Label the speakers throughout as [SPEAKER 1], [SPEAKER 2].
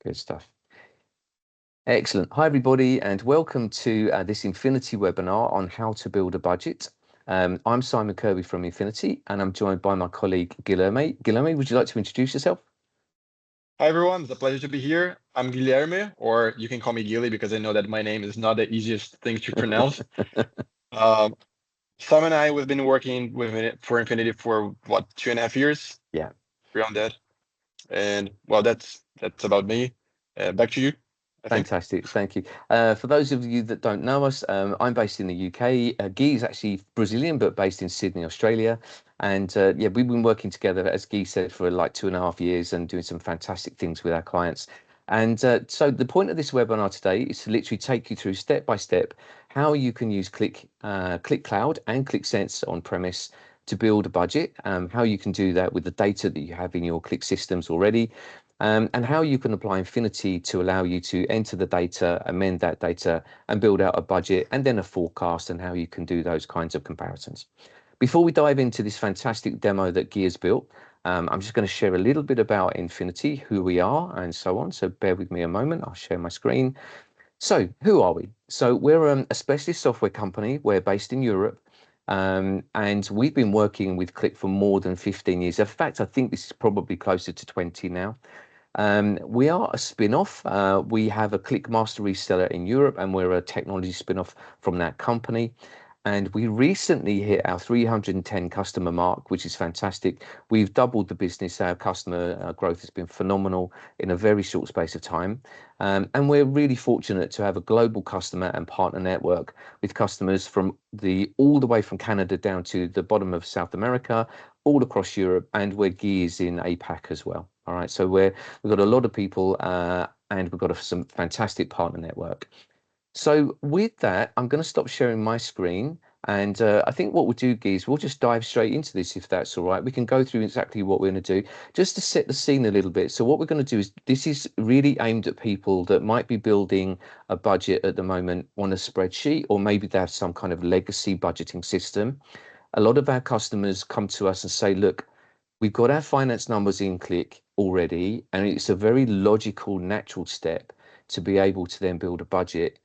[SPEAKER 1] Good stuff. Excellent. Hi, everybody, and welcome to this Infinity webinar on how to build a budget. I'm Simon Kirby from Infinity, and I'm joined by my colleague, Guilherme. Guilherme, would you like to introduce yourself?
[SPEAKER 2] Hi, everyone. It's a pleasure to be here. I'm Guilherme, or you can call me Gilly because I know that my name is not the easiest thing to pronounce. Simon and I, we've been working for Infinity for, what, 2.5 years?
[SPEAKER 1] Yeah.
[SPEAKER 2] Around that. And, well, that's about me. Back to you.
[SPEAKER 1] Fantastic, thank you. For those of you that don't know us, I'm based in the UK. Guy is actually Brazilian, but based in Sydney, Australia. And yeah, we've been working together, as Guy said, for like 2.5 years and doing some fantastic things with our clients. And so the point of this webinar today is to literally take you through step by step how you can use Qlik Cloud and Qlik Sense on premise to build a budget, how you can do that with the data that you have in your Qlik systems already, and how you can apply Infinity to allow you to enter the data, amend that data, and build out a budget and then a forecast, and how you can do those kinds of comparisons. Before we dive into this fantastic demo that Guy has built, I'm just going to share a little bit about Infinity, who we are, and so on. So bear with me a moment. I'll share my screen. So who are we? So we're a specialist software company. We're based in Europe. And we've been working with Qlik for more than 15 years. In fact, I think this is probably closer to 20 now. We are a spin-off. We have a Qlik master reseller in Europe, and we're a technology spin-off from that company. And we recently hit our 310 customer mark, which is fantastic. We've doubled the business. Our customer growth has been phenomenal in a very short space of time. And we're really fortunate to have a global customer and partner network with customers from all the way from Canada down to the bottom of South America, all across Europe, and we're gears in APAC as well. All right, so we've got a lot of people and we've got some fantastic partner network. So with that, I'm going to stop sharing my screen. And I think what we'll do, Guy, is we'll just dive straight into this, if that's all right. We can go through exactly what we're going to do, just to set the scene a little bit. So what we're going to do is, this is really aimed at people that might be building a budget at the moment on a spreadsheet, or maybe they have some kind of legacy budgeting system. A lot of our customers come to us and say, look, we've got our finance numbers in Qlik already, and it's a very logical, natural step to be able to then build a budget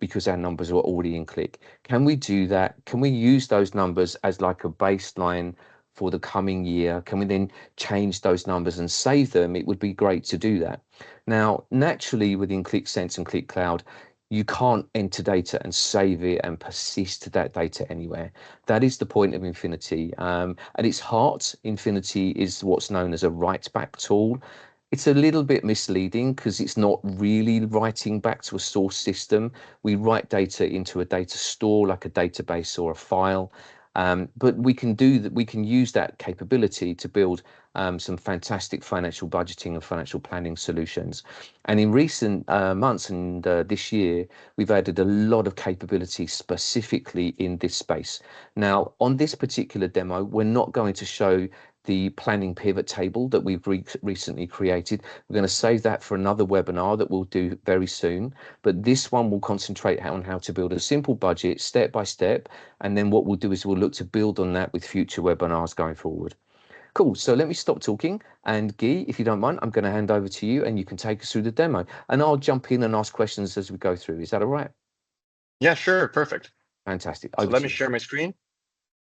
[SPEAKER 1] because our numbers are already in Qlik. Can we do that? Can we use those numbers as like a baseline for the coming year? Can we then change those numbers and save them? It would be great to do that. Now, naturally, within Qlik Sense and Qlik Cloud, you can't enter data and save it and persist that data anywhere. That is the point of Infinity. And its heart, Infinity, is what's known as a write-back tool. It's a little bit misleading because it's not really writing back to a source system. We write data into a data store, like a database or a file. But we can do that. We can use that capability to build some fantastic financial budgeting and financial planning solutions. And in recent months and this year, we've added a lot of capability specifically in this space. Now, on this particular demo, we're not going to show the planning pivot table that we've recently created. We're going to save that for another webinar that we'll do very soon. But this one will concentrate on how to build a simple budget step by step. And then what we'll do is we'll look to build on that with future webinars going forward. Cool. So let me stop talking. And Guy, if you don't mind, I'm going to hand over to you and you can take us through the demo. And I'll jump in and ask questions as we go through. Is that all right?
[SPEAKER 2] Yeah, sure. Perfect.
[SPEAKER 1] Fantastic.
[SPEAKER 2] So let me share my screen.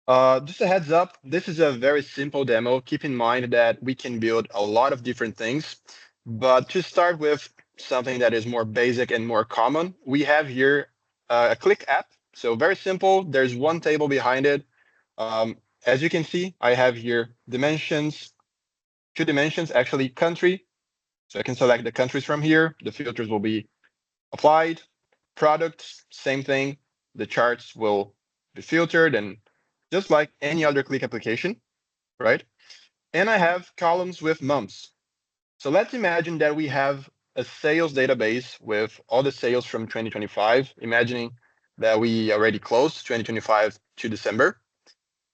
[SPEAKER 2] Just a heads up, this is a very simple demo. Keep in mind that we can build a lot of different things. But to start with something that is more basic and more common, we have here a Qlik app. So very simple. There's one table behind it. As you can see, I have here dimensions, 2 dimensions, actually country. So I can select the countries from here. The filters will be applied. Products, same thing. The charts will be filtered and just like any other Qlik application, right? And I have columns with months. So let's imagine that we have a sales database with all the sales from 2025, imagining that we already closed 2025 to December.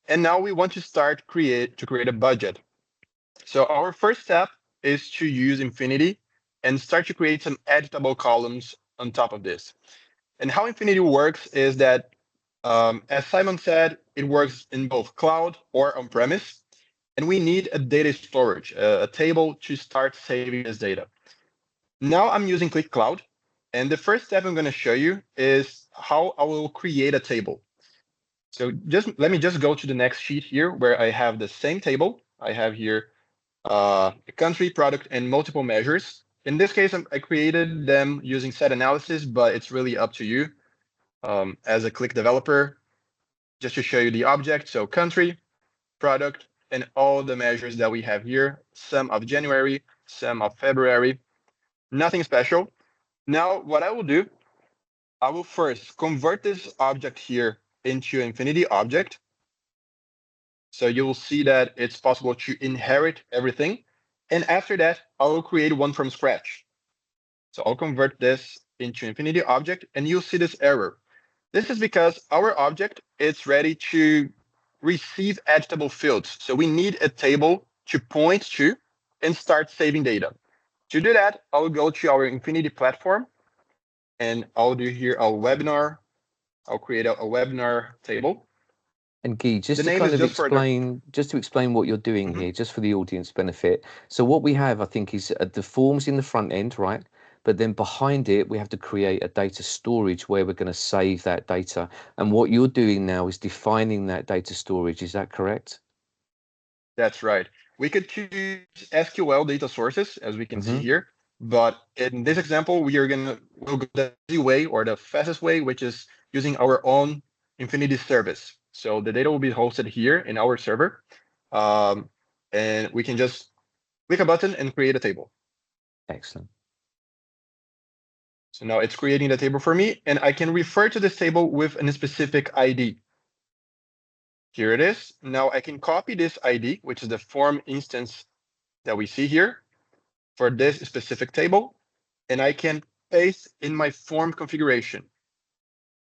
[SPEAKER 2] And now we want to start create a budget. So our first step is to use Infinity and start to create some editable columns on top of this. And how Infinity works is that as Simon said, it works in both cloud or on-premise, and we need a data storage, a table to start saving this data. Now I'm using Qlik Cloud. And the first step I'm going to show you is how I will create a table. So let me just go to the next sheet here where I have the same table. I have here a country, product, and multiple measures. In this case, I created them using set analysis, but it's really up to you as a Qlik developer, just to show you the object. So country, product, and all the measures that we have here, sum of January, sum of February, nothing special. Now, what I will do, I will first convert this object here into Infinity object. So you will see that it's possible to inherit everything. And after that, I will create one from scratch. So I'll convert this into Infinity object, and you'll see this error. This is because our object is ready to receive editable fields. So we need a table to point to and start saving data. To do that, I'll go to our Infinity platform, and I'll do here a webinar. I'll create a webinar table.
[SPEAKER 1] And Guy,
[SPEAKER 2] The
[SPEAKER 1] just to
[SPEAKER 2] name
[SPEAKER 1] kind
[SPEAKER 2] is
[SPEAKER 1] of
[SPEAKER 2] just for the.
[SPEAKER 1] explain what you're doing here, just for the audience benefit. So what we have, I think, is the forms in the front end, right? But then behind it, we have to create a data storage where we're going to save that data. And what you're doing now is defining that data storage. Is that correct?
[SPEAKER 2] That's right. We could choose SQL data sources, as we can see here. But in this example, we'll go the easy way or the fastest way, which is using our own Infinity service. So the data will be hosted here in our server. And we can just click a button and create a table.
[SPEAKER 1] Excellent.
[SPEAKER 2] So now it's creating the table for me, and I can refer to this table with a specific ID. Here it is. Now I can copy this ID, which is the form instance that we see here for this specific table, and I can paste in my form configuration.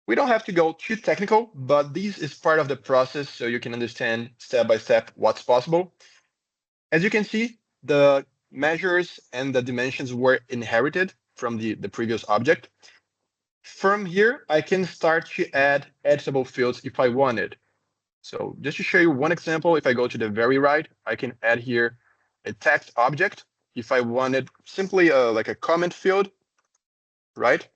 [SPEAKER 2] We don't have to go too technical, but this is part of the process so you can understand step by step what's possible. As you can see, the measures and the dimensions were inherited from the previous object. From here, I can start to add editable fields if I wanted. So just to show you one example, if I go to the very right, I can add here a text object. If I wanted simply like a comment field, right?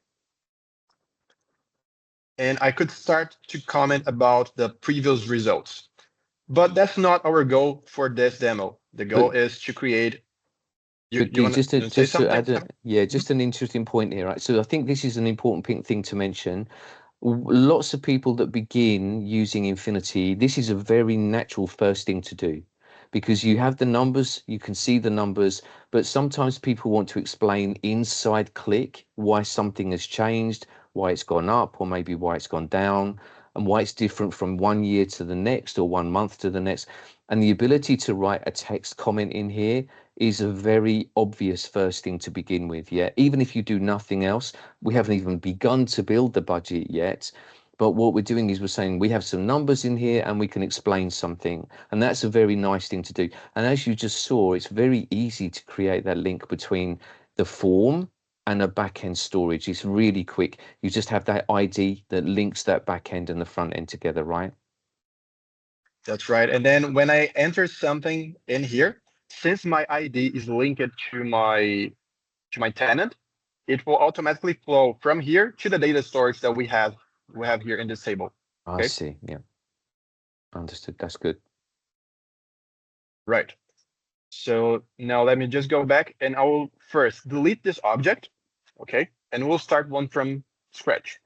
[SPEAKER 2] And I could start to comment about the previous results. But that's not our goal for this demo. The goal
[SPEAKER 1] But
[SPEAKER 2] is to create.
[SPEAKER 1] But
[SPEAKER 2] You
[SPEAKER 1] Guy,
[SPEAKER 2] want to say
[SPEAKER 1] just to
[SPEAKER 2] something?
[SPEAKER 1] add just an interesting point here, right? So I think this is an important thing to mention. Lots of people that begin using Infinity, this is a very natural first thing to do because you have the numbers, you can see the numbers, but sometimes people want to explain inside Qlik why something has changed, why it's gone up, or maybe why it's gone down, and why it's different from one year to the next or one month to the next. And the ability to write a text comment in here is a very obvious first thing to begin with. Yeah, even if you do nothing else, we haven't even begun to build the budget yet. But what we're doing is we're saying we have some numbers in here and we can explain something. And that's a very nice thing to do. And as you just saw, it's very easy to create that link between the form and a backend storage. It's really quick. You just have that ID that links that backend and the front end together, right?
[SPEAKER 2] That's right. And then when I enter something in here, since my ID is linked to my tenant, it will automatically flow from here to the data storage that we have here in this table.
[SPEAKER 1] I
[SPEAKER 2] Okay,
[SPEAKER 1] see. Yeah, understood. That's good.
[SPEAKER 2] right. So now let me just go back and I will first delete this object. Okay, and we'll start one from scratch.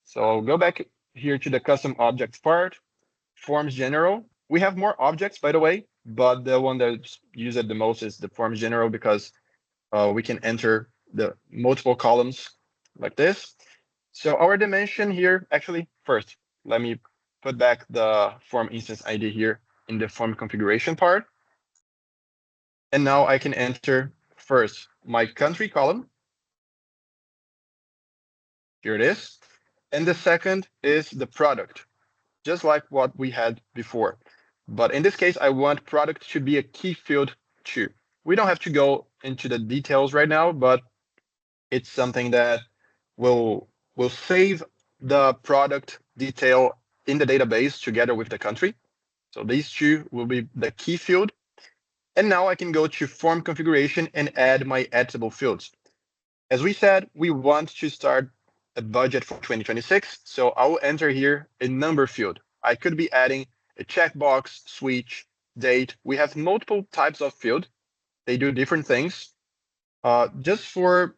[SPEAKER 2] So I'll go back here to the custom objects part, forms general. We have more objects, by the way, but the one that's used the most is the forms general because we can enter the multiple columns like this. So our dimension here, actually, first, let me put back the form instance ID here in the form configuration part. And now I can enter first my country column. Here it is. And the second is the product, just like what we had before. But in this case, I want product to be a key field too. We don't have to go into the details right now, but it's something that will save the product detail in the database together with the country. So these two will be the key field. And now I can go to form configuration and add my editable fields. As we said, we want to start a budget for 2026. So I will enter here a number field. I could be adding a checkbox, switch, date. We have multiple types of field. They do different things. Just for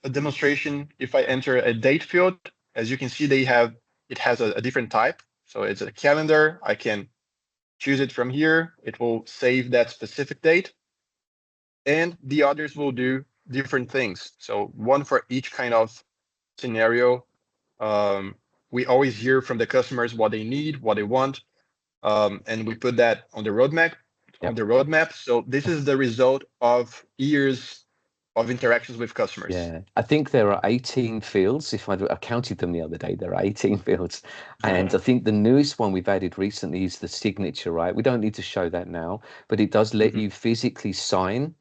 [SPEAKER 2] a demonstration, if I enter a date field, as you can see, it has a different type. So it's a calendar. I can choose it from here. It will save that specific date. And the others will do different things. So one for each kind of scenario. Um, we always hear from the customers what they need, what they want, and we put that on the roadmap. On
[SPEAKER 1] Yep.
[SPEAKER 2] the roadmap. So this is the result of years of interactions with customers.
[SPEAKER 1] Yeah, I think there are 18 fields. If I counted them the other day, there are 18 fields. And I think the newest one we've added recently is the signature, right? We don't need to show that now, but it does let you physically sign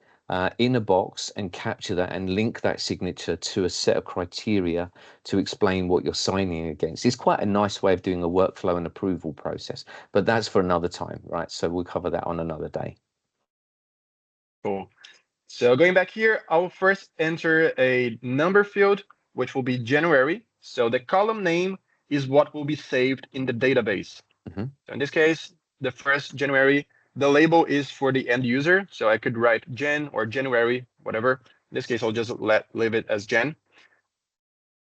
[SPEAKER 1] in a box and capture that and link that signature to a set of criteria to explain what you're signing against. It's quite a nice way of doing a workflow and approval process, but that's for another time, right? So we'll cover that on another day.
[SPEAKER 2] Cool. So going back here, I will first enter a number field, which will be January. So the column name is what will be saved in the database.
[SPEAKER 1] Mm-hmm.
[SPEAKER 2] So in this case, the first January, the label is for the end user. So I could write Jan or January, whatever. In this case, I'll just leave it as Jan.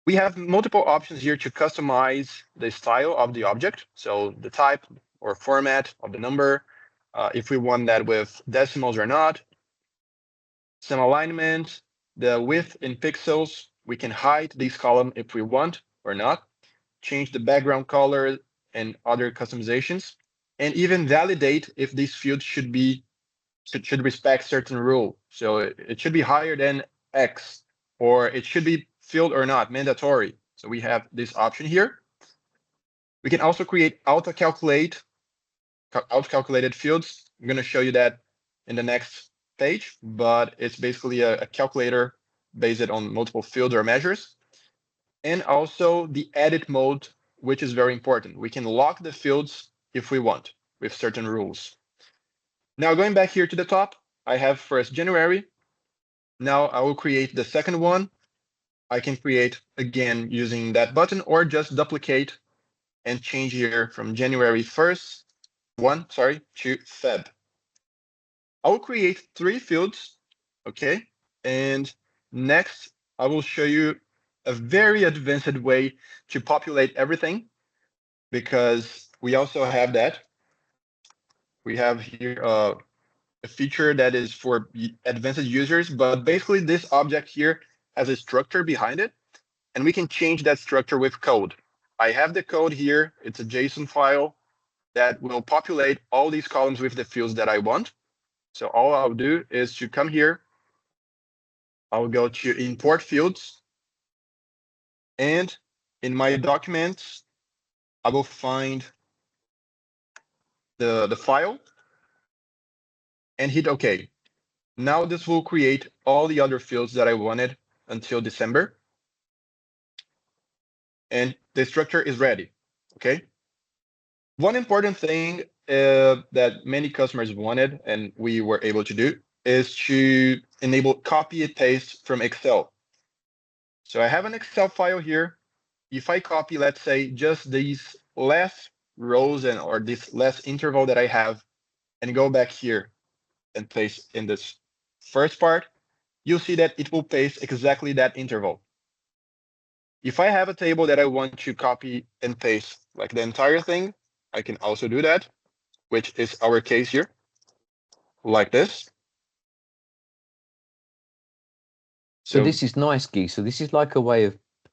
[SPEAKER 2] We have multiple options here to customize the style of the object. So the type or format of the number, if we want that with decimals or not, some alignment, the width in pixels. We can hide this column if we want or not, change the background color and other customizations, and even validate if this field should respect certain rule. So it should be higher than X, or it should be filled or not, mandatory. So we have this option here. We can also create auto-calculated fields. I'm going to show you that in the next page, but it's basically a calculator based on multiple fields or measures. And also the edit mode, which is very important. We can lock the fields if we want with certain rules. Now going back here to the top, I have first January. Now I will create the second one. I can create again using that button or just duplicate and change here from January 1st, to Feb. I will create 3 fields, okay? And next, I will show you a very advanced way to populate everything because we also have that. We have here a feature that is for advanced users, but basically this object here has a structure behind it, and we can change that structure with code. I have the code here. It's a JSON file that will populate all these columns with the fields that I want. So all I'll do is to come here. I'll go to import fields. And in my documents, I will find the file and hit OK. Now this will create all the other fields that I wanted until December. And the structure is ready, okay? One important thing that many customers wanted and we were able to do is to enable copy and paste from Excel. So I have an Excel file here. If I copy, let's say, just these last rows or this last interval that I have and go back here and paste in this first part, you'll see that it will paste exactly that interval. If I have a table that I want to copy and paste like the entire thing, I can also do that, which is our case here, like this.
[SPEAKER 1] So this is nice, Guy. So this is like a way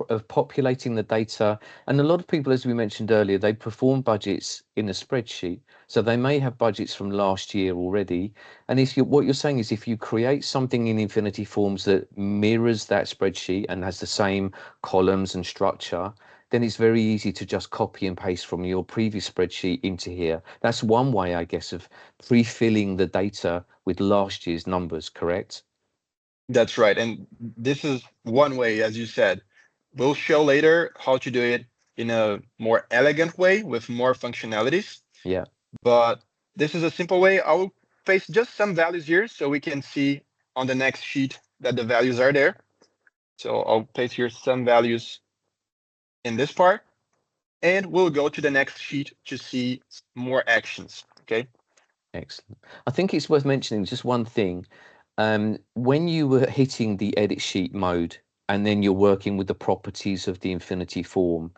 [SPEAKER 1] of populating the data. And a lot of people, as we mentioned earlier, they perform budgets in a spreadsheet. So they may have budgets from last year already. And if you, what you're saying is if you create something in Infinity Forms that mirrors that spreadsheet and has the same columns and structure, then it's very easy to just copy and paste from your previous spreadsheet into here. That's one way, I guess, of pre-filling the data with last year's numbers, correct?
[SPEAKER 2] That's right. And this is one way, as you said. We'll show later how to do it in a more elegant way with more functionalities.
[SPEAKER 1] Yeah.
[SPEAKER 2] But this is a simple way. I will paste just some values here so we can see on the next sheet that the values are there. So I'll paste here some values in this part, and we'll go to the next sheet to see more actions, okay?
[SPEAKER 1] Excellent. I think it's worth mentioning just one thing. When you were hitting the edit sheet mode and then you're working with the properties of the Infinity form,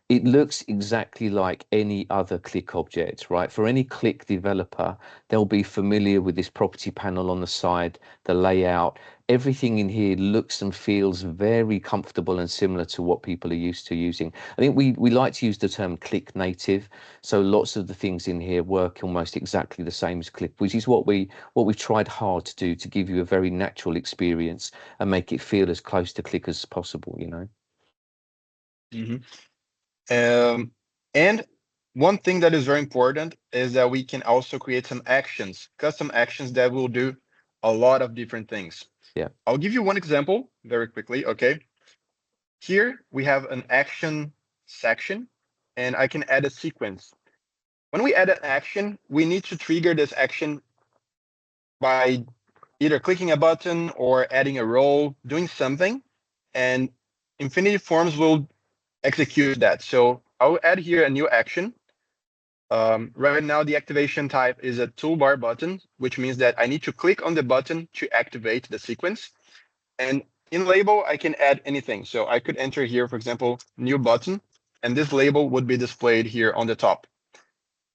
[SPEAKER 1] it looks exactly like any other Qlik object, right? For any Qlik developer, they'll be familiar with this property panel on the side, the layout. Everything in here looks and feels very comfortable and similar to what people are used to using. I think we like to use the term Qlik native. So lots of the things in here work almost exactly the same as Qlik, which is what we've tried hard to do to give you a very natural experience and make it feel as close to Qlik as possible, you know.
[SPEAKER 2] Mhm. And one thing that is very important is that we can also create some actions, custom actions that will do a lot of different things.
[SPEAKER 1] Yeah.
[SPEAKER 2] I'll give you one example very quickly, okay? Here we have an action section, and I can add a sequence. When we add an action, we need to trigger this action by either clicking a button or adding a role, doing something, and Infinity Forms will execute that. So I'll add here a new action. Right now, the activation type is a toolbar button, which means that I need to click on the button to activate the sequence. And in label, I can add anything. So I could enter here, for example, new button, and this label would be displayed here on the top.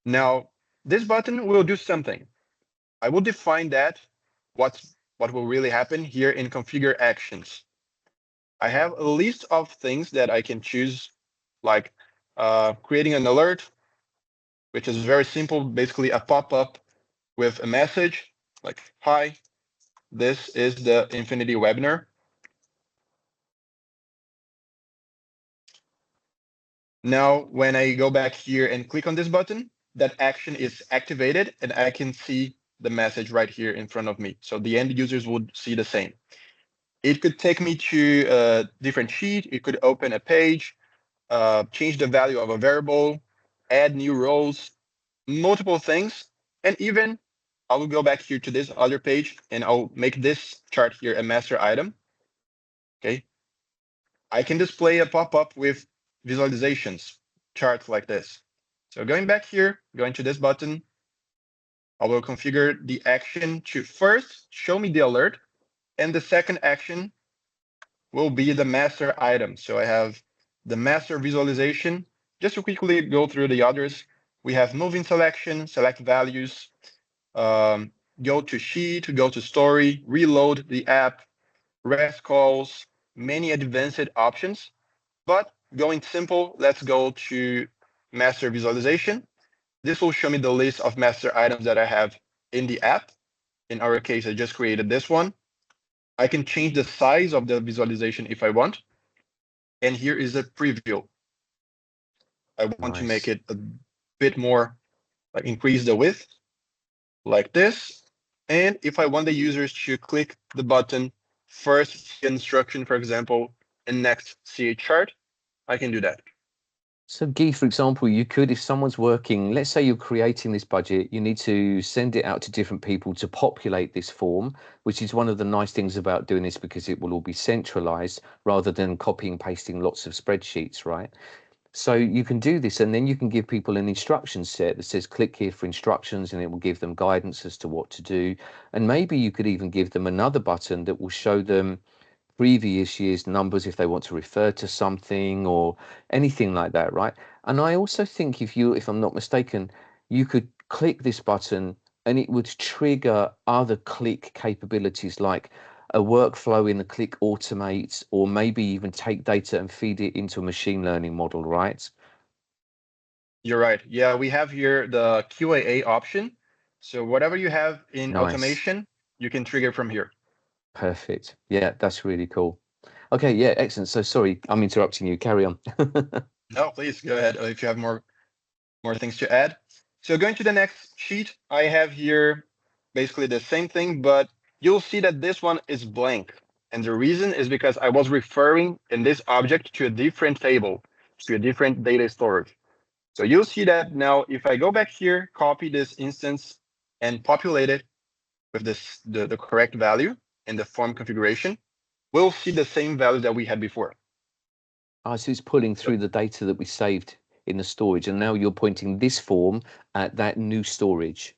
[SPEAKER 2] Now, this button will do something. I will define that, what will really happen here in configure actions. I have a list of things that I can choose, like creating an alert, which is very simple, basically a pop-up with a message like, hi, this is the Infinity webinar. Now, when I go back here and click on this button, that action is activated and I can see the message right here in front of me. So the end users would see the same. It could take me to a different sheet. It could open a page, change the value of a variable, add new rows, multiple things. And even I will go back here to this other page and I'll make this chart here a master item. Okay. I can display a pop-up with visualizations, charts like this. So going back here, going to this button, I will configure the action to first show me the alert, and the second action will be the master item. So I have the master visualization. Just to quickly go through the others, we have moving selection, select values, go to sheet, go to story, reload the app, REST calls, many advanced options. But going simple, let's go to master visualization. This will show me the list of master items that I have in the app. In our case, I just created this one. I can change the size of the visualization if I want. And here is a preview. I want to make
[SPEAKER 1] Nice.
[SPEAKER 2] it a bit more, like increase the width like this. And if I want the users to click the button, first see instruction, for example, and next see a chart, I can do that.
[SPEAKER 1] So, Guy, for example, you could, if someone's working, let's say you're creating this budget, you need to send it out to different people to populate this form, which is one of the nice things about doing this because it will all be centralized rather than copying and pasting lots of spreadsheets, right? So you can do this and then you can give people an instruction set that says click here for instructions and it will give them guidance as to what to do. And maybe you could even give them another button that will show them previous year's numbers if they want to refer to something or anything like that, right? And I also think if I'm not mistaken, you could click this button and it would trigger other Qlik capabilities like a workflow in the Qlik Automate, or maybe even take data and feed it into a machine learning model, right?
[SPEAKER 2] You're right. Yeah, we have here the QAA option. So whatever you have in
[SPEAKER 1] Nice.
[SPEAKER 2] automation, you can trigger from here.
[SPEAKER 1] Perfect. Yeah, that's really cool. Okay, yeah, excellent. So sorry, I'm interrupting you. Carry on.
[SPEAKER 2] No, please go ahead if you have more things to add. So going to the next sheet, I have here basically the same thing, but you'll see that this one is blank. And the reason is because I was referring in this object to a different table, to a different data storage. So you'll see that now if I go back here, copy this instance and populate it with the correct value in the form configuration, we'll see the same value that we had before.
[SPEAKER 1] So it's pulling through the data that we saved in the storage, and now you're pointing this form at that new storage.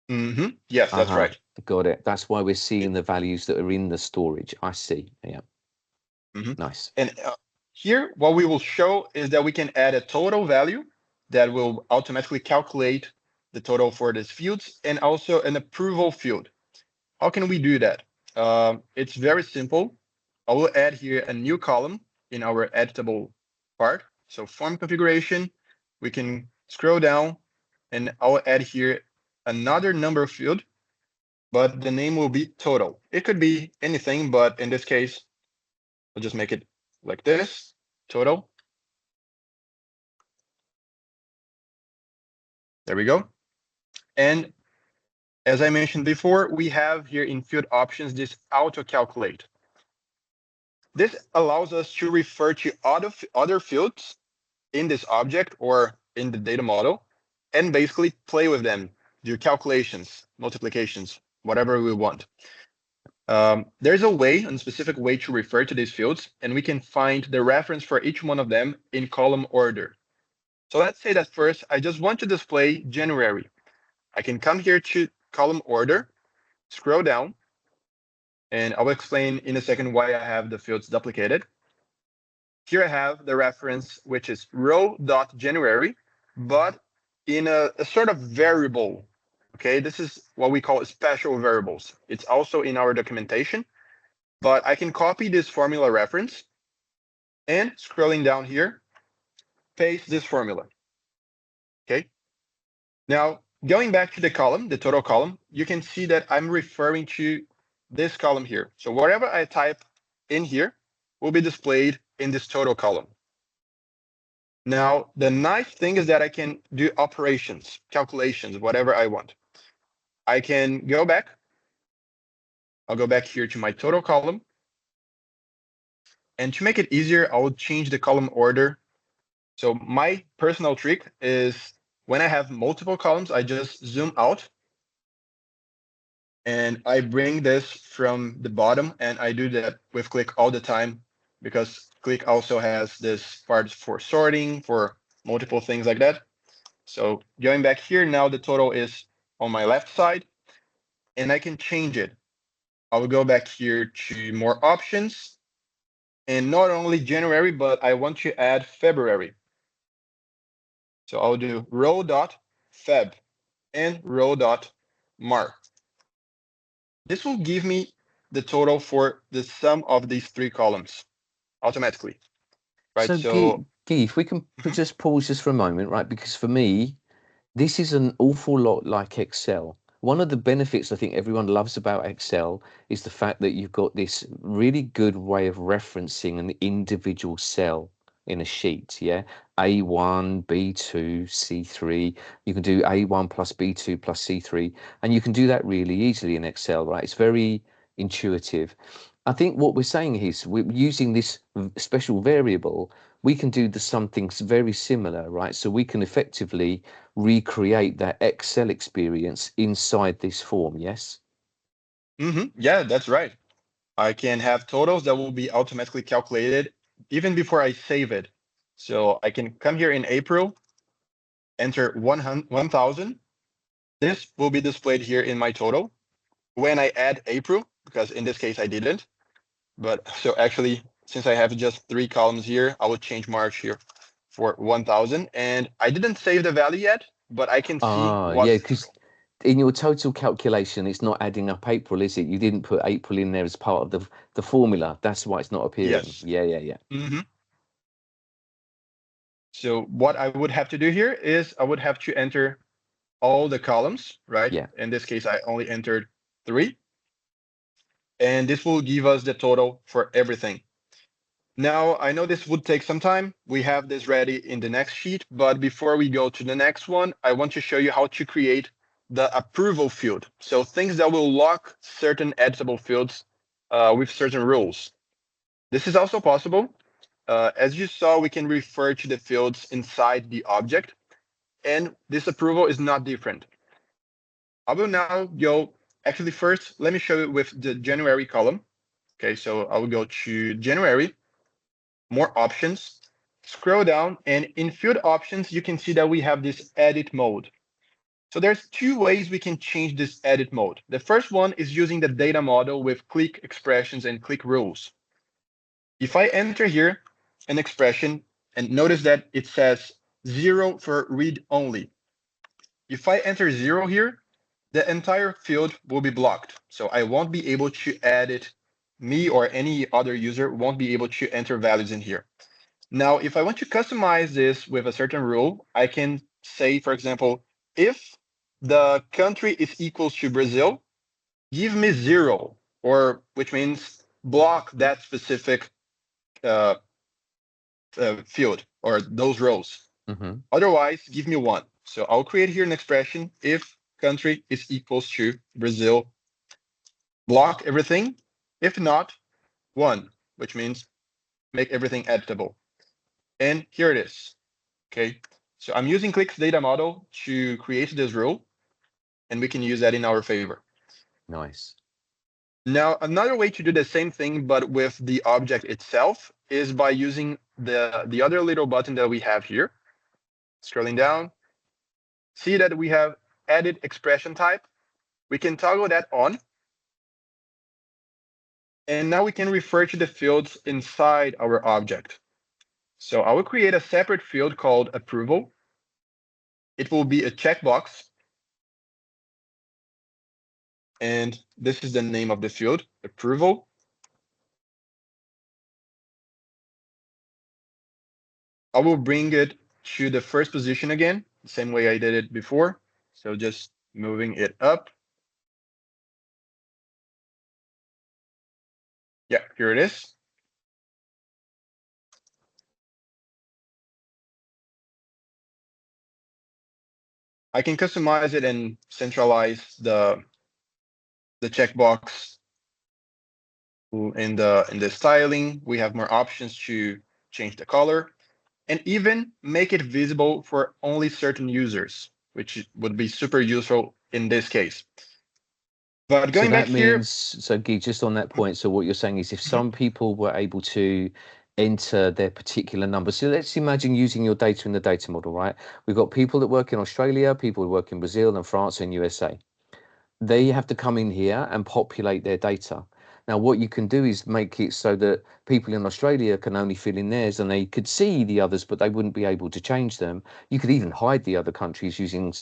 [SPEAKER 2] Yes, that's right.
[SPEAKER 1] Got it. That's why we're seeing the values that are in the storage. I see. Yeah. Nice.
[SPEAKER 2] And here, what we will show is that we can add a total value that will automatically calculate the total for these fields, and also an approval field. How can we do that? It's very simple. I will add here a new column in our editable part. So form configuration, we can scroll down, and I'll add here another number field, but the name will be total. It could be anything, but in this case, I'll just make it like this, total. There we go. And as I mentioned before, we have here in field options this auto calculate. This allows us to refer to other fields in this object or in the data model, and basically play with them, do calculations, multiplications, whatever we want. There's a specific way to refer to these fields, and we can find the reference for each one of them in column order. So let's say that first, I just want to display January. I can come here to column order, scroll down, and I'll explain in a second why I have the fields duplicated. Here I have the reference, which is row.January, but in a sort of variable. Okay, this is what we call special variables. It's also in our documentation, but I can copy this formula reference and scrolling down here, paste this formula. Okay, now going back to the column, the total column, you can see that I'm referring to this column here. So whatever I type in here will be displayed in this total column. Now, the nice thing is that I can do operations, calculations, whatever I want. I can go back. I'll go back here to my total column. And to make it easier, I will change the column order. So my personal trick is when I have multiple columns, I just zoom out and I bring this from the bottom, and I do that with Qlik all the time, because Qlik also has this part for sorting, for multiple things like that. So going back here, now the total is on my left side, and I can change it. I will go back here to more options, and not only January, but I want to add February. So I'll do row.feb and row.mar. This will give me the total for the sum of these three columns automatically, right?
[SPEAKER 1] So Guy, if we can just pause just for a moment, right? Because for me, this is an awful lot like Excel. One of the benefits I think everyone loves about Excel is the fact that you've got this really good way of referencing an individual cell in a sheet, yeah? A1, B2, C3. You can do A1 plus B2 plus C3, and you can do that really easily in Excel, right? It's very intuitive. I think what we're saying is we're using this special variable, we can do something very similar, right? So we can effectively recreate that Excel experience inside this form, yes?
[SPEAKER 2] Yeah, that's right. I can have totals that will be automatically calculated even before I save it. So I can come here in April, enter 1,000. This will be displayed here in my total. When I add April, because in this case I didn't, but so actually, since I have just three columns here, I will change March here for 1,000. And I didn't save the value yet, but I can see what.
[SPEAKER 1] Yeah, because in your total calculation, it's not adding up April, is it? You didn't put April in there as part of the formula. That's why it's not appearing.
[SPEAKER 2] Yes.
[SPEAKER 1] Yeah.
[SPEAKER 2] So what I would have to do here is I would have to enter all the columns, right?
[SPEAKER 1] Yeah.
[SPEAKER 2] In this case, I only entered 3. And this will give us the total for everything. Now, I know this would take some time. We have this ready in the next sheet, but before we go to the next one, I want to show you how to create the approval field. So things that will lock certain editable fields with certain rules. This is also possible. As you saw, we can refer to the fields inside the object, and this approval is not different. I will now go, actually first, let me show you with the January column. Okay, so I will go to January, more options, scroll down, and in field options, you can see that we have this edit mode. So there's two ways we can change this edit mode. The first one is using the data model with Qlik expressions and Qlik rules. If I enter here an expression, and notice that it says 0 for read only. If I enter 0 here, the entire field will be blocked. So I won't be able to edit, me or any other user won't be able to enter values in here. Now, if I want to customize this with a certain rule, I can say, for example, if the country is equals to Brazil, give me 0, or which means block that specific field or those rows.
[SPEAKER 1] Mm-hmm.
[SPEAKER 2] Otherwise, give me 1. So I'll create here an expression if country is equals to Brazil, block everything. If not, 1, which means make everything editable. And here it is. Okay, so I'm using Qlik's data model to create this rule, and we can use that in our favor.
[SPEAKER 1] Nice.
[SPEAKER 2] Now, another way to do the same thing, but with the object itself, is by using the other little button that we have here. Scrolling down, see that we have edit expression type. We can toggle that on. And now we can refer to the fields inside our object. So I will create a separate field called approval. It will be a checkbox. And this is the name of the field, approval. I will bring it to the first position again, the same way I did it before. So just moving it up. Yeah, here it is. I can customize it and centralize the checkbox in the styling. We have more options to change the color and even make it visible for only certain users, which would be super useful in this case. But
[SPEAKER 1] So
[SPEAKER 2] going back
[SPEAKER 1] that
[SPEAKER 2] here,
[SPEAKER 1] means, so Guy, just on that point, so what you're saying is if some people were able to enter their particular number, so let's imagine using your data in the data model, right? We've got people that work in Australia, people who work in Brazil and France and USA. They have to come in here and populate their data. Now, what you can do is make it so that people in Australia can only fill in theirs and they could see the others, but they wouldn't be able to change them. You could even hide the other countries using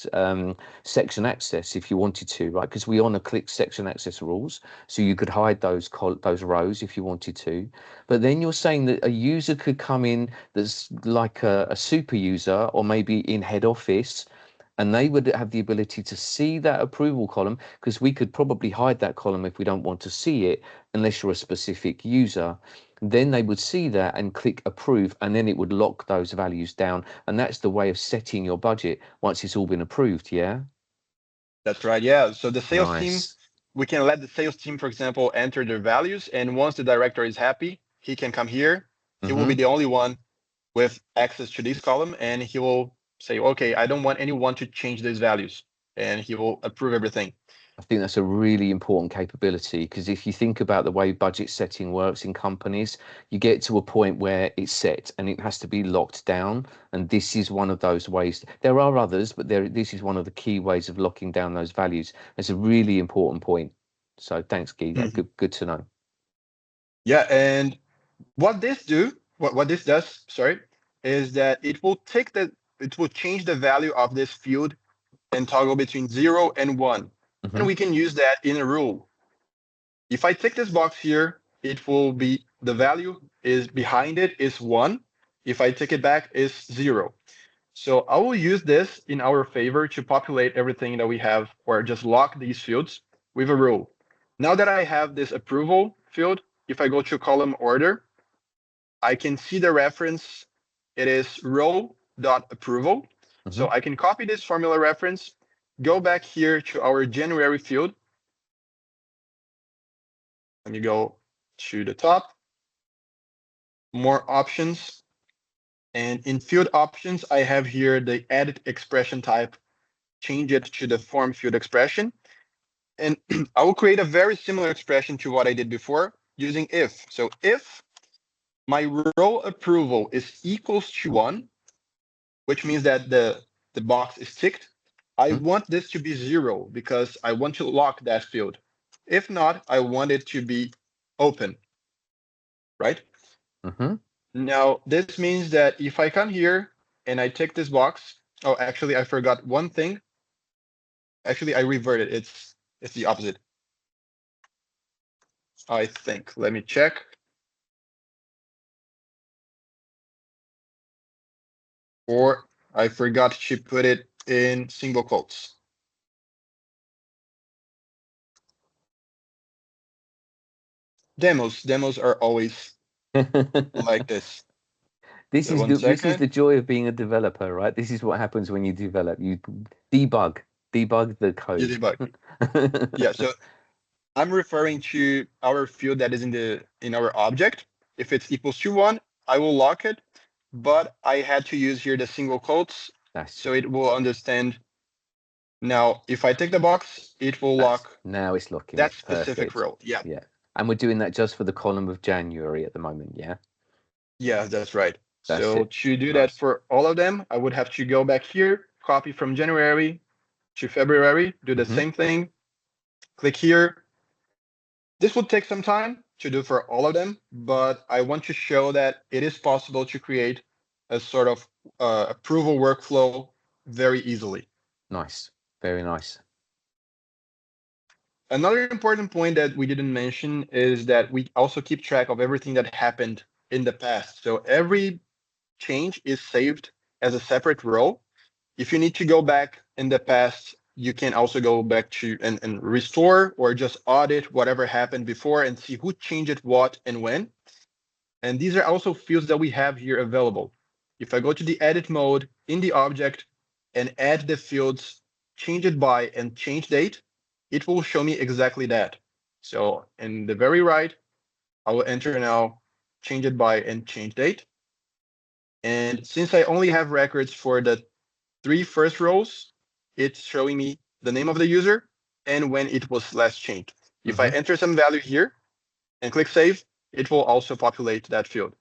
[SPEAKER 1] section access if you wanted to, right? Because we honor Qlik section access rules. So you could hide those rows if you wanted to. But then you're saying that a user could come in that's like a super user or maybe in head office and they would have the ability to see that approval column because we could probably hide that column if we don't want to see it unless you're a specific user. Then they would see that and click approve, and then it would lock those values down. And that's the way of setting your budget once it's all been approved. Yeah.
[SPEAKER 2] that's right, yeah. So the sales team,
[SPEAKER 1] Nice.
[SPEAKER 2] we can let the sales team, for example, enter their values. And once the director is happy, he can come here. He will be the only one with access to this column, and he will say, okay, I don't want anyone to change these values. And he will approve everything.
[SPEAKER 1] I think that's a really important capability because if you think about the way budget setting works in companies, you get to a point where it's set and it has to be locked down. And this is one of those ways. There are others, but this is one of the key ways of locking down those values. It's a really important point. So thanks, Guy.
[SPEAKER 2] Mhm.
[SPEAKER 1] Good to know.
[SPEAKER 2] Yeah, and what this does, sorry, is that it will change the value of this field and toggle between 0 and 1. And
[SPEAKER 1] Hmm.
[SPEAKER 2] we can use that in a rule. If I tick this box here, it will be the value is behind it is 1. If I tick it back is 0. So I will use this in our favor to populate everything that we have or just lock these fields with a rule. Now that I have this approval field, if I go to column order, I can see the reference. It is row.approval.
[SPEAKER 1] Hmm.
[SPEAKER 2] So I can copy this formula reference, go back here to our January field. Let me go to the top, more options. And in field options, I have here the edit expression type, change it to the form field expression. And I will create a very similar expression to what I did before, using if. So if my row approval is equals to 1, which means that the box is ticked, I want this to be 0 because I want to lock that field. If not, I want it to be open, right?
[SPEAKER 1] Mm-hmm.
[SPEAKER 2] Now, this means that if I come here and I tick this box, oh, actually, I forgot one thing. Actually, I reverted. It's the opposite. I think. Let me check. Or I forgot to put it in single quotes. Demos are always like this.
[SPEAKER 1] This
[SPEAKER 2] So
[SPEAKER 1] is
[SPEAKER 2] one
[SPEAKER 1] this is
[SPEAKER 2] second.
[SPEAKER 1] the joy of being a developer, right? This is what happens when you develop. You debug, debug the
[SPEAKER 2] You
[SPEAKER 1] code.
[SPEAKER 2] debug. Yeah, so I'm referring to our field that is in our object. If it's equals to 1, I will lock it, but I had to use here the single quotes, so it will understand. Now, if I take the box, it will lock
[SPEAKER 1] now it's locking
[SPEAKER 2] that
[SPEAKER 1] it.
[SPEAKER 2] specific
[SPEAKER 1] Perfect.
[SPEAKER 2] row. Yeah.
[SPEAKER 1] Yeah. And we're doing that just for the column of January at the moment, yeah?
[SPEAKER 2] Yeah, that's right.
[SPEAKER 1] That's
[SPEAKER 2] So
[SPEAKER 1] it.
[SPEAKER 2] to do that
[SPEAKER 1] Nice.
[SPEAKER 2] for all of them, I would have to go back here, copy from January to February, do the same thing, click here. This would take some time to do for all of them, but I want to show that it is possible to create a sort of approval workflow very easily.
[SPEAKER 1] Nice. Very nice.
[SPEAKER 2] Another important point that we didn't mention is that we also keep track of everything that happened in the past. So every change is saved as a separate row. If you need to go back in the past, you can also go back to and restore or just audit whatever happened before and see who changed what and when. And these are also fields that we have here available. If I go to the edit mode in the object and add the fields change it by and change date, it will show me exactly that. So in the very right, I will enter now change it by and change date. And since I only have records for the 3 first rows, it's showing me the name of the user and when it was last changed. If I enter some value here and click save, it will also populate that field.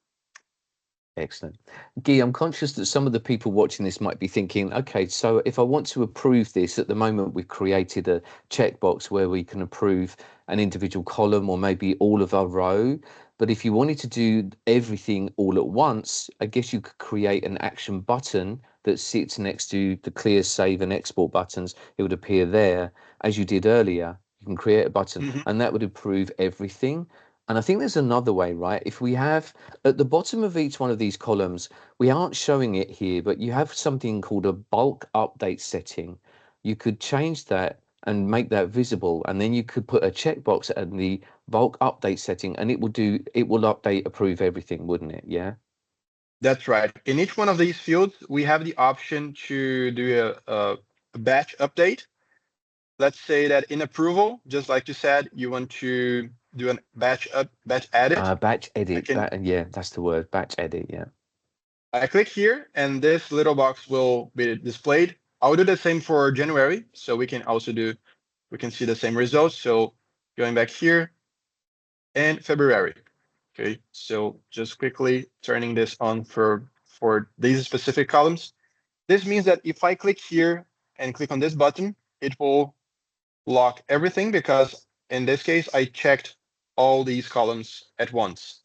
[SPEAKER 1] Excellent. Guy, I'm conscious that some of the people watching this might be thinking, okay, so if I want to approve this, at the moment we've created a checkbox where we can approve an individual column or maybe all of our row. But if you wanted to do everything all at once, I guess you could create an action button that sits next to the clear, save and export buttons. It would appear there as you did earlier. You can create a button and that would approve everything. And I think there's another way, right? If we have at the bottom of each one of these columns, we aren't showing it here, but you have something called a bulk update setting. You could change that and make that visible, and then you could put a checkbox at the bulk update setting, and it will update, approve everything, wouldn't it? Yeah.
[SPEAKER 2] That's right. In each one of these fields, we have the option to do a batch update. Let's say that in approval, just like you said, you want to do a batch edit.
[SPEAKER 1] Batch edit.
[SPEAKER 2] can
[SPEAKER 1] Yeah, that's the word. Batch edit. Yeah.
[SPEAKER 2] I click here and this little box will be displayed. I'll do the same for January. So we can see the same results. So going back here and February. Okay, so just quickly turning this on for these specific columns. This means that if I click here and click on this button, it will lock everything because in this case, I checked all these columns at once.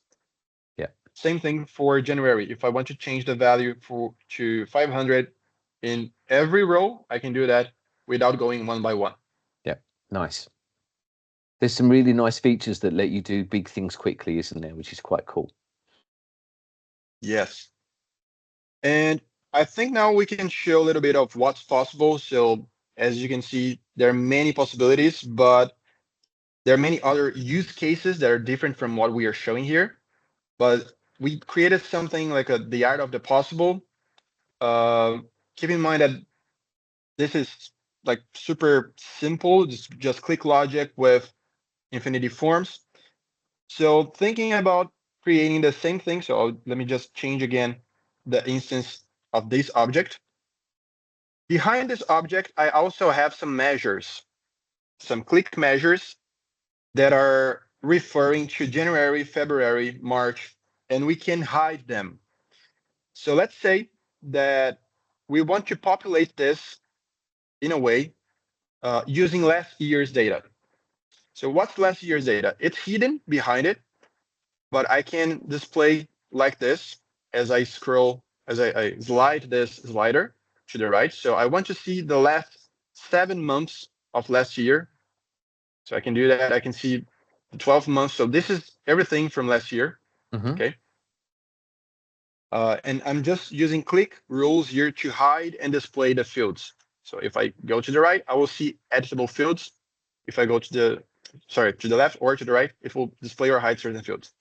[SPEAKER 1] Yeah.
[SPEAKER 2] Same thing for January. If I want to change the value to 500 in every row, I can do that without going one by one.
[SPEAKER 1] Yeah. Nice. There's some really nice features that let you do big things quickly, isn't there? Which is quite cool.
[SPEAKER 2] Yes. And I think now we can show a little bit of what's possible. So as you can see, there are many possibilities, but there are many other use cases that are different from what we are showing here. But we created something like the art of the possible. Keep in mind that this is like super simple, just click logic with Infinity Forms. So thinking about creating the same thing. So let me just change again the instance of this object. Behind this object, I also have some measures, some click measures that are referring to January, February, March, and we can hide them. So let's say that we want to populate this in a way using last year's data. So what's last year's data? It's hidden behind it, but I can display like this as I scroll, as I slide this slider to the right. So I want to see the last 7 months of last year. So I can do that. I can see the 12 months. So this is everything from last year. Okay. And I'm just using Qlik rules here to hide and display the fields. So if I go to the right, I will see editable fields. If I go to the left or to the right, it will display or hide certain fields.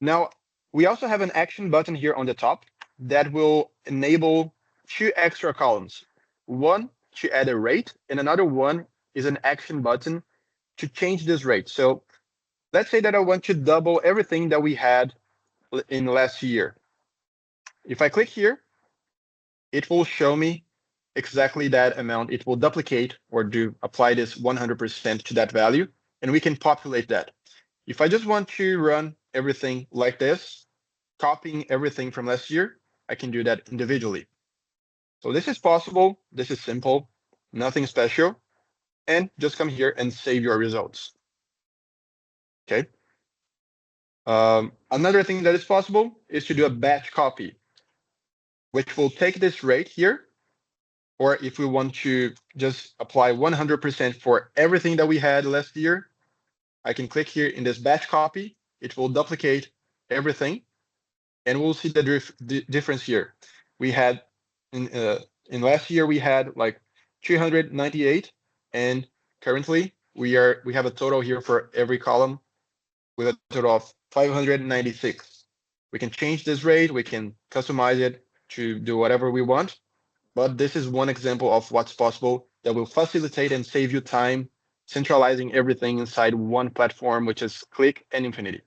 [SPEAKER 2] Now, we also have an action button here on the top that will enable 2 extra columns. One to add a rate, and another one is an action button to change this rate. So let's say that I want to double everything that we had in last year. If I click here, it will show me exactly that amount. It will duplicate or apply this 100% to that value, and we can populate that. If I just want to run everything like this, copying everything from last year, I can do that individually. So this is possible. This is simple, nothing special. And just come here and save your results. Okay. Another thing that is possible is to do a batch copy, which will take this rate here. Or if we want to just apply 100% for everything that we had last year, I can click here in this batch copy. It will duplicate everything, and we'll see the difference here. We had in last year we had like 298, and currently we have a total here for every column with a total of 596. We can change this rate. We can customize it to do whatever we want. But this is one example of what's possible that will facilitate and save you time, centralizing everything inside one platform, which is Qlik and Inphinity.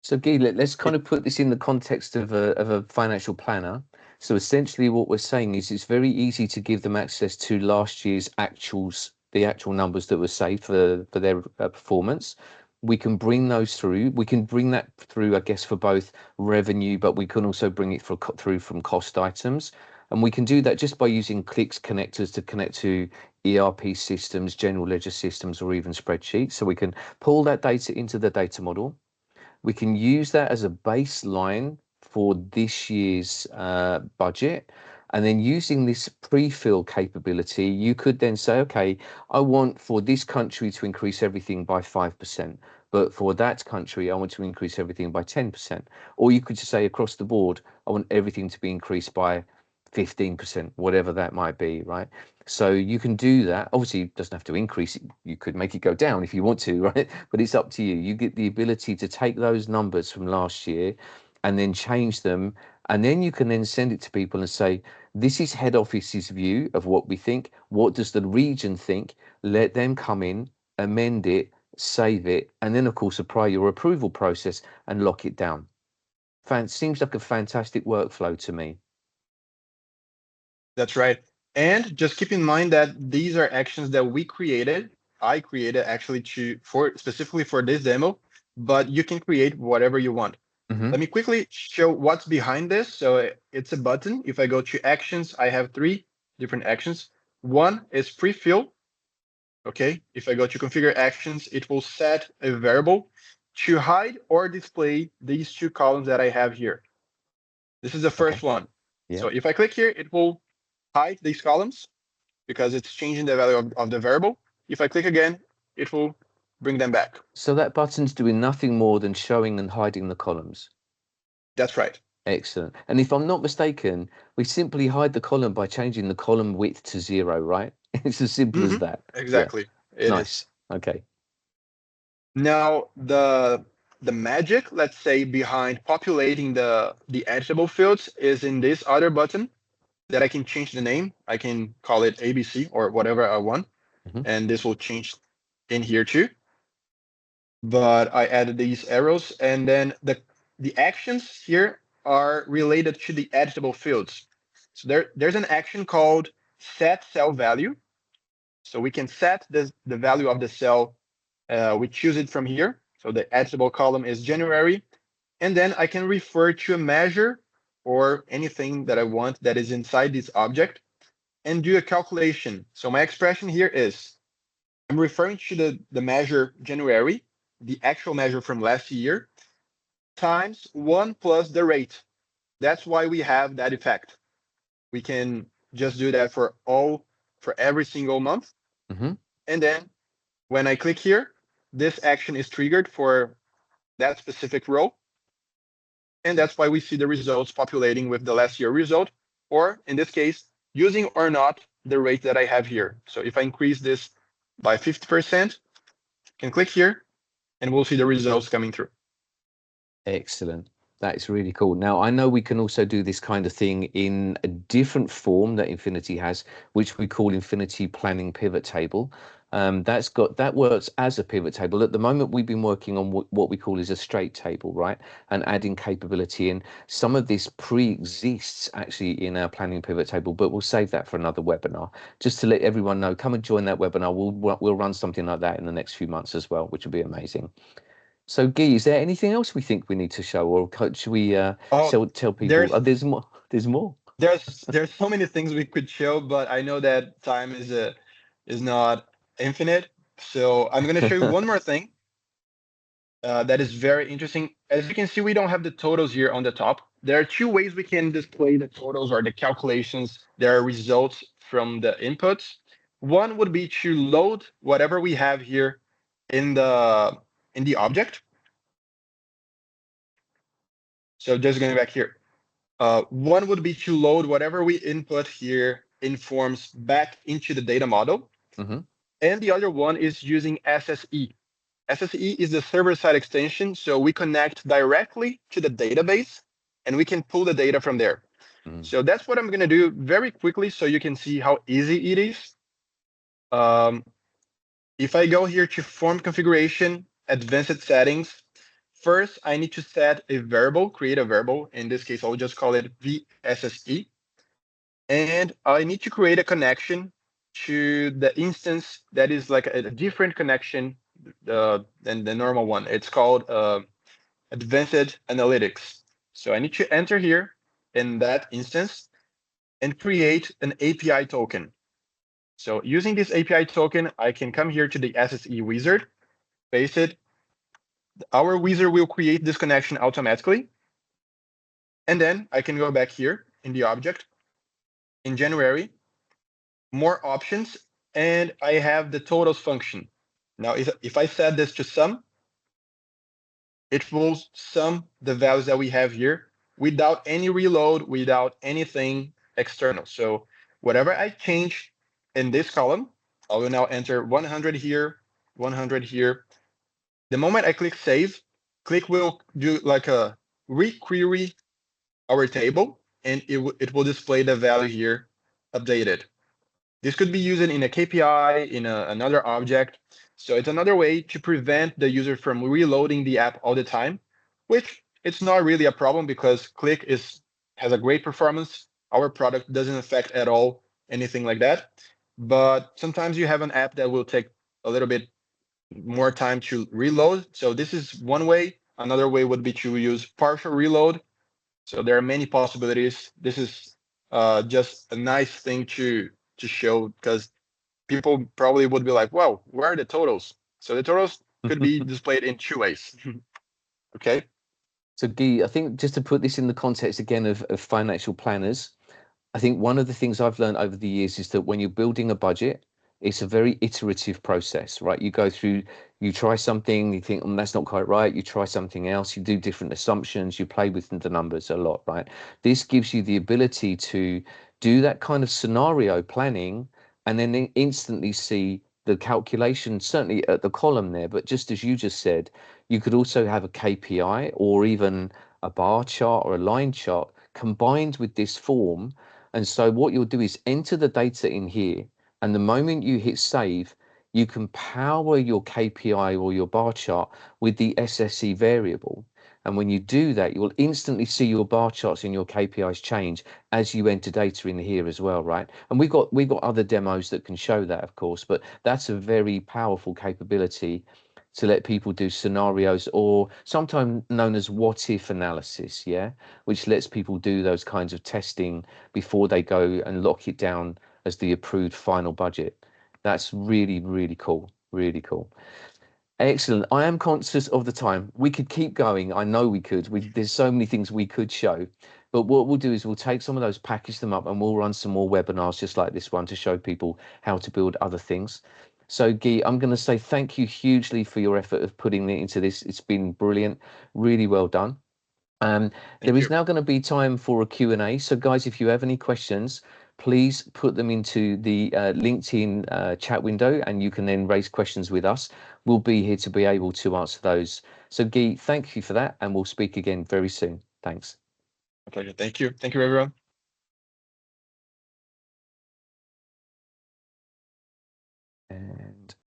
[SPEAKER 1] So Guy, let's kind of put this in the context of a financial planner. So essentially what we're saying is it's very easy to give them access to last year's actuals, the actual numbers that were saved for their performance. We can bring those through. We can bring that through, I guess, for both revenue, but we can also bring it through from cost items. And we can do that just by using Qlik's connectors to connect to ERP systems, general ledger systems, or even spreadsheets. So we can pull that data into the data model. We can use that as a baseline for this year's budget. And then using this pre-fill capability, you could then say, okay, I want for this country to increase everything by 5%. But for that country, I want to increase everything by 10%. Or you could just say across the board, I want everything to be increased by 15%, whatever that might be, right? So you can do that. Obviously, it doesn't have to increase it. You could make it go down if you want to, right? But it's up to you. You get the ability to take those numbers from last year and then change them. And then you can then send it to people and say, this is head office's view of what we think. What does the region think? Let them come in, amend it, save it, and then, of course, apply your approval process and lock it down. Seems like a fantastic workflow to me.
[SPEAKER 2] That's right. And just keep in mind that these are actions that I created actually specifically for this demo, but you can create whatever you want. Let me quickly show what's behind this. So it's a button. If I go to actions, I have 3 different actions. One is pre-fill. Okay. If I go to configure actions, it will set a variable to hide or display these 2 columns that I have here. This is the first one. Yeah. So if I click here, it will hide these columns because it's changing the value of the variable. If I click again, it will bring them back.
[SPEAKER 1] So that button's doing nothing more than showing and hiding the columns.
[SPEAKER 2] That's right.
[SPEAKER 1] Excellent. And if I'm not mistaken, we simply hide the column by changing the column width to 0, right? It's as simple as that.
[SPEAKER 2] Exactly.
[SPEAKER 1] Yeah. Nice. Okay.
[SPEAKER 2] Now the magic, let's say, behind populating the editable fields is in this other button that I can change the name. I can call it ABC or whatever I want. And this will change in here too. But I added these arrows, and then the actions here are related to the editable fields. So there's an action called set cell value. So we can set the value of the cell. We choose it from here. So the editable column is January. And then I can refer to a measure or anything that I want that is inside this object and do a calculation. So my expression here is I'm referring to the measure January, the actual measure from last year, times 1 plus the rate. That's why we have that effect. We can just do that for every single month.
[SPEAKER 1] Mm-hmm.
[SPEAKER 2] And then when I click here, this action is triggered for that specific row. And that's why we see the results populating with the last year result, or in this case, using or not the rate that I have here. So if I increase this by 50%, can click here, and we'll see the results coming through.
[SPEAKER 1] Excellent. That is really cool. Now, I know we can also do this kind of thing in a different form that Infinity has, which we call Infinity Planning Pivot Table. That works as a pivot table. At the moment, we've been working on what we call is a straight table, right? And adding capability in. Some of this pre-exists actually in our planning pivot table, but we'll save that for another webinar. Just to let everyone know, come and join that webinar. We'll run something like that in the next few months as well, which will be amazing. So, Guy, is there anything else we think we need to show, or should we tell people? There's more. There's more.
[SPEAKER 2] There's so many things we could show, but I know that time is not infinite. So I'm going to show you one more thing that is very interesting. As you can see, we don't have the totals here on the top. There are two ways we can display the totals or the calculations. There are results from the inputs. One would be to load whatever we have here in the object. So just going back here. One would be to load whatever we input here in forms back into the data model.
[SPEAKER 1] Mm-hmm.
[SPEAKER 2] And the other one is using SSE. SSE is the server-side extension, so we connect directly to the database, and we can pull the data from there. So that's what I'm going to do very quickly so you can see how easy it is. If I go here to form configuration, advanced settings, first I need to set a variable, create a variable. In this case, I'll just call it VSSE. And I need to create a connection to the instance that is like a different connection than the normal one. It's called Advanced Analytics. So I need to enter here in that instance and create an API token. So using this API token, I can come here to the SSE wizard, paste it. Our wizard will create this connection automatically. And then I can go back here in the object, in January, more options, and I have the totals function. Now, if I set this to sum, it will sum the values that we have here without any reload, without anything external. So whatever I change in this column, I will now enter 100 here, 100 here. The moment I click save, Qlik will do like a requery our table, and it will display the value here updated. This could be used in a KPI, in another object. So it's another way to prevent the user from reloading the app all the time, which it's not really a problem because Qlik has a great performance. Our product doesn't affect at all anything like that. But sometimes you have an app that will take a little bit more time to reload. So this is one way. Another way would be to use partial reload. So there are many possibilities. This is just a nice thing to show because people probably would be like, well, where are the totals? So the totals could be displayed in two ways. Okay.
[SPEAKER 1] So, Guy, I think just to put this in the context again of financial planners, I think one of the things I've learned over the years is that when you're building a budget, it's a very iterative process, right? You go through, you try something, you think, that's not quite right. You try something else, you do different assumptions, you play with the numbers a lot, right? This gives you the ability to do that kind of scenario planning and then instantly see the calculation, certainly at the column there. But just as you just said, you could also have a KPI or even a bar chart or a line chart combined with this form. And so what you'll do is enter the data in here. And the moment you hit save, you can power your KPI or your bar chart with the SSE variable. And when you do that, you will instantly see your bar charts and your KPIs change as you enter data in here as well, right? And we've got other demos that can show that, of course, but that's a very powerful capability to let people do scenarios, or sometimes known as what if analysis, yeah, which lets people do those kinds of testing before they go and lock it down as the approved final budget. That's really, really cool. Really cool. Excellent. I am conscious of the time. We could keep going. I know we could. There's so many things we could show. But what we'll do is we'll take some of those, package them up, and we'll run some more webinars just like this one to show people how to build other things. So, Guy, I'm going to say thank you hugely for your effort of putting it into this. It's been brilliant. Really well done. Um, there
[SPEAKER 2] Thank
[SPEAKER 1] is
[SPEAKER 2] you.
[SPEAKER 1] now going to be time for a Q&A. So guys, if you have any questions, please put them into the LinkedIn chat window, and you can then raise questions with us. We'll be here to be able to answer those. So Guy, thank you for that, and we'll speak again very soon. Thanks.
[SPEAKER 2] My pleasure. Thank you. Thank you, everyone.